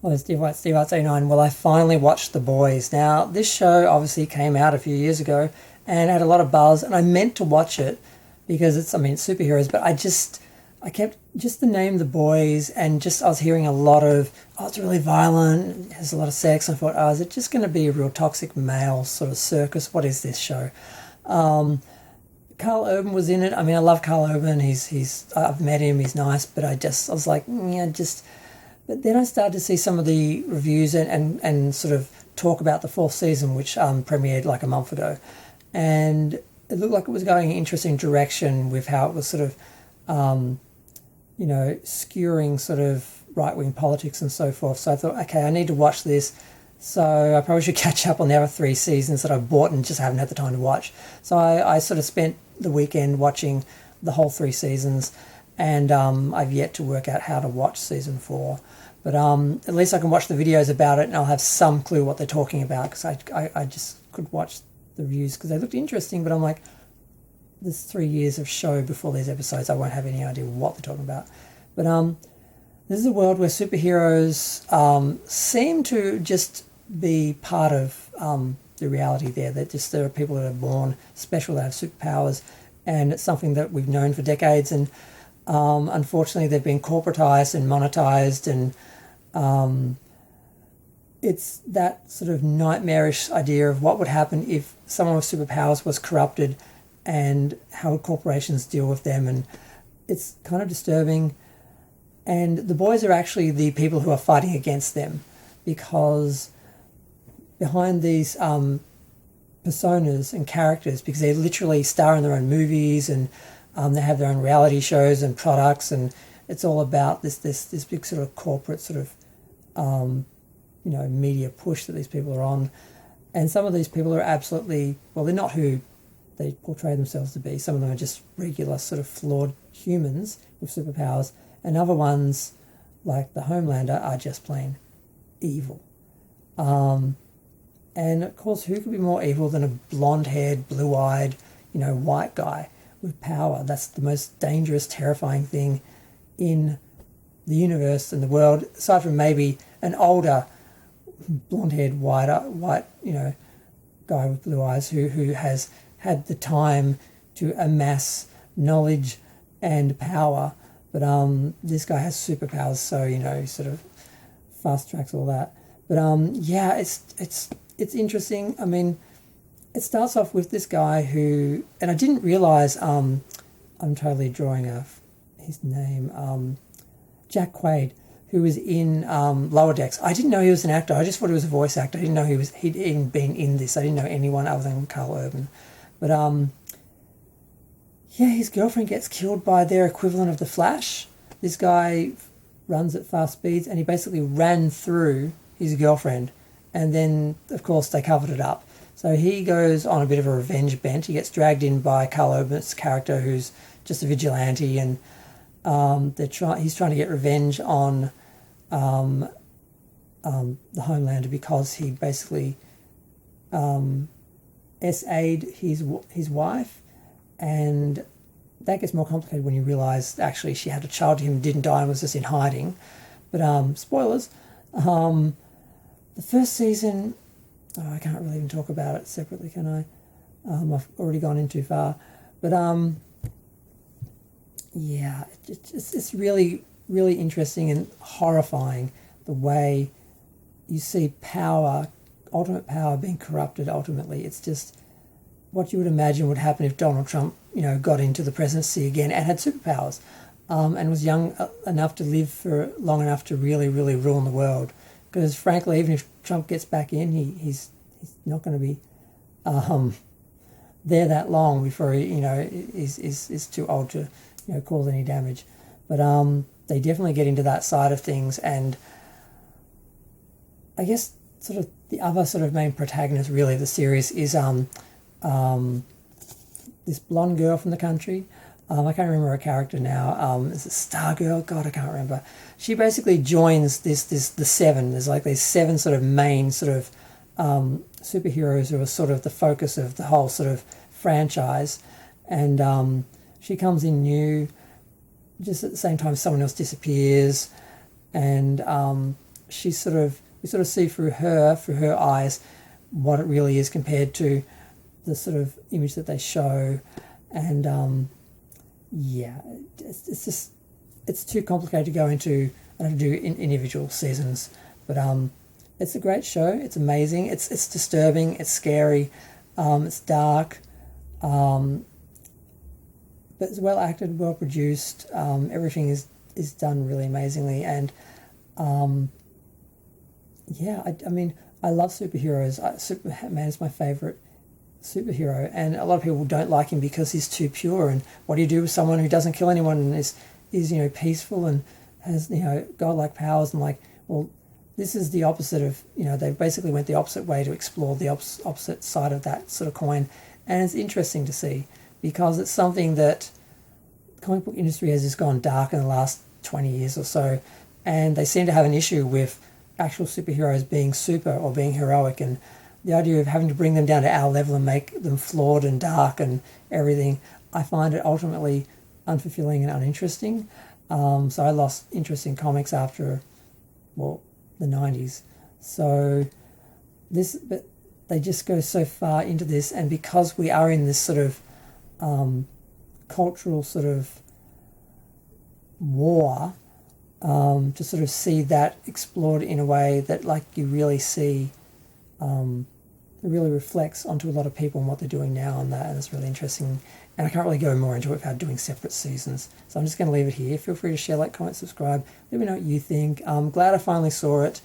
Well, Steve White, Steve Arts 89. Well, I finally watched The Boys. Now, this show obviously came out a few years ago and had a lot of buzz, and I meant to watch it because it's superheroes, but I kept, just the name The Boys, and just, I was hearing a lot of, oh, it's really violent, it has a lot of sex, and I thought, oh, is it just going to be a real toxic male sort of circus? What is this show? Carl Urban was in it. I mean, I love Carl Urban. I've met him. He's nice, but I was like, yeah, just. But then I started to see some of the reviews and sort of talk about the fourth season, which premiered like a month ago, and it looked like it was going in an interesting direction with how it was sort of, skewering sort of right-wing politics and so forth. So I thought, okay, I need to watch this. So I probably should catch up on the other 3 seasons that I've bought and just haven't had the time to watch. So I sort of spent the weekend watching the whole 3 seasons, and I've yet to work out how to watch season 4. But at least I can watch the videos about it, and I'll have some clue what they're talking about, because I just could watch the reviews because they looked interesting, but I'm like, there's 3 years of show before these episodes. I won't have any idea what they're talking about. But this is a world where superheroes seem to just be part of the reality there. That just there are people that are born special that have superpowers, and it's something that we've known for decades. And unfortunately, they've been corporatized and monetized, and it's that sort of nightmarish idea of what would happen if someone with superpowers was corrupted, and how corporations deal with them. And it's kind of disturbing. And the boys are actually the people who are fighting against them, because behind these personas and characters, because they literally star in their own movies, and they have their own reality shows and products, and it's all about this big sort of corporate sort of media push that these people are on. And some of these people are absolutely, well, they're not who they portray themselves to be. Some of them are just regular sort of flawed humans with superpowers, and other ones, like the Homelander, are just plain evil. And of course, who could be more evil than a blonde-haired, blue-eyed, white guy with power? That's the most dangerous, terrifying thing in the universe and the world, aside from maybe an older, blonde-haired, white, guy with blue eyes who has had the time to amass knowledge and power. But this guy has superpowers, so he sort of fast tracks all that. But it's interesting. I mean, it starts off with this guy who, and I didn't realize. I'm totally drawing his name. Jack Quaid, who was in Lower Decks. I didn't know he was an actor. I just thought he was a voice actor. I didn't know he'd even been in this. I didn't know anyone other than Carl Urban. But his girlfriend gets killed by their equivalent of the Flash. This guy runs at fast speeds, and he basically ran through his girlfriend, and then, of course, they covered it up. So he goes on a bit of a revenge bent. He gets dragged in by Carl Urban's character, who's just a vigilante, and he's trying to get revenge on the Homelander, because he basically SA'd his wife. And that gets more complicated when you realise actually she had a child to him, didn't die, and was just in hiding. But spoilers. The first season, I can't really even talk about it separately, can I? I've already gone in too far. But it's really, really interesting and horrifying the way you see power, ultimate power, being corrupted ultimately. It's just what you would imagine would happen if Donald Trump, got into the presidency again and had superpowers, and was young enough to live for long enough to really, really ruin the world. Because frankly, even if Trump gets back in, he's not going to be there that long before he, is too old to, cause any damage. But they definitely get into that side of things, and I guess sort of the other sort of main protagonist really of the series is this blonde girl from the country. I can't remember her character now. Is it Stargirl? God, I can't remember. She basically joins the Seven. There's like these 7 sort of main sort of superheroes who are sort of the focus of the whole sort of franchise. And she comes in new, just at the same time someone else disappears, and we sort of see through her eyes, what it really is compared to the sort of image that they show. And yeah, it's just, it's too complicated to go into. I don't do individual seasons, but it's a great show. It's amazing. It's disturbing. It's scary. It's dark. But it's well acted, well produced. Everything is done really amazingly. And yeah, I mean, I love superheroes. Superman is my favorite superhero, and a lot of people don't like him because he's too pure. And what do you do with someone who doesn't kill anyone and is peaceful and has godlike powers? And like, well, this is the opposite of, they basically went the opposite way to explore the opposite side of that sort of coin. And it's interesting to see, because it's something that the comic book industry has just gone dark in the last 20 years or so, and they seem to have an issue with actual superheroes being super or being heroic, and the idea of having to bring them down to our level and make them flawed and dark and everything, I find it ultimately unfulfilling and uninteresting. So I lost interest in comics after, well, the 90s. So but they just go so far into this, and because we are in this sort of cultural sort of war, to sort of see that explored in a way that, like, you really see, it really reflects onto a lot of people and what they're doing now, and it's really interesting. And I can't really go more into it without doing separate seasons. So I'm just going to leave it here. Feel free to share, like, comment, subscribe. Let me know what you think. I'm glad I finally saw it.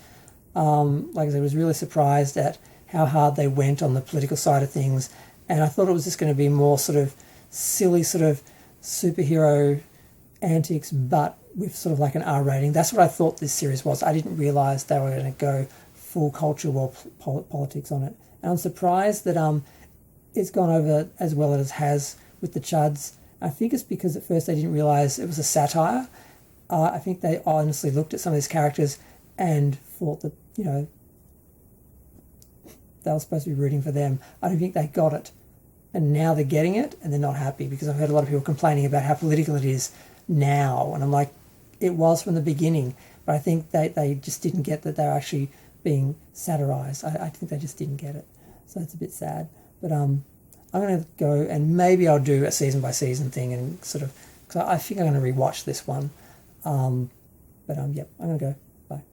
Like I said, I was really surprised at how hard they went on the political side of things. And I thought it was just going to be more sort of silly sort of superhero antics, but with sort of like an R rating. That's what I thought this series was. I didn't realise they were going to go full culture war politics on it. And I'm surprised that it's gone over as well as it has with the Chuds. I think it's because at first they didn't realise it was a satire. I think they honestly looked at some of these characters and thought that, they were supposed to be rooting for them. I don't think they got it. And now they're getting it, and they're not happy, because I've heard a lot of people complaining about how political it is now. And I'm like, it was from the beginning. But I think they just didn't get that they're actually being satirised. I think they just didn't get it. So it's a bit sad. But I'm going to go, and maybe I'll do a season by season thing, and sort of, because I think I'm going to rewatch this one. Yep, I'm going to go.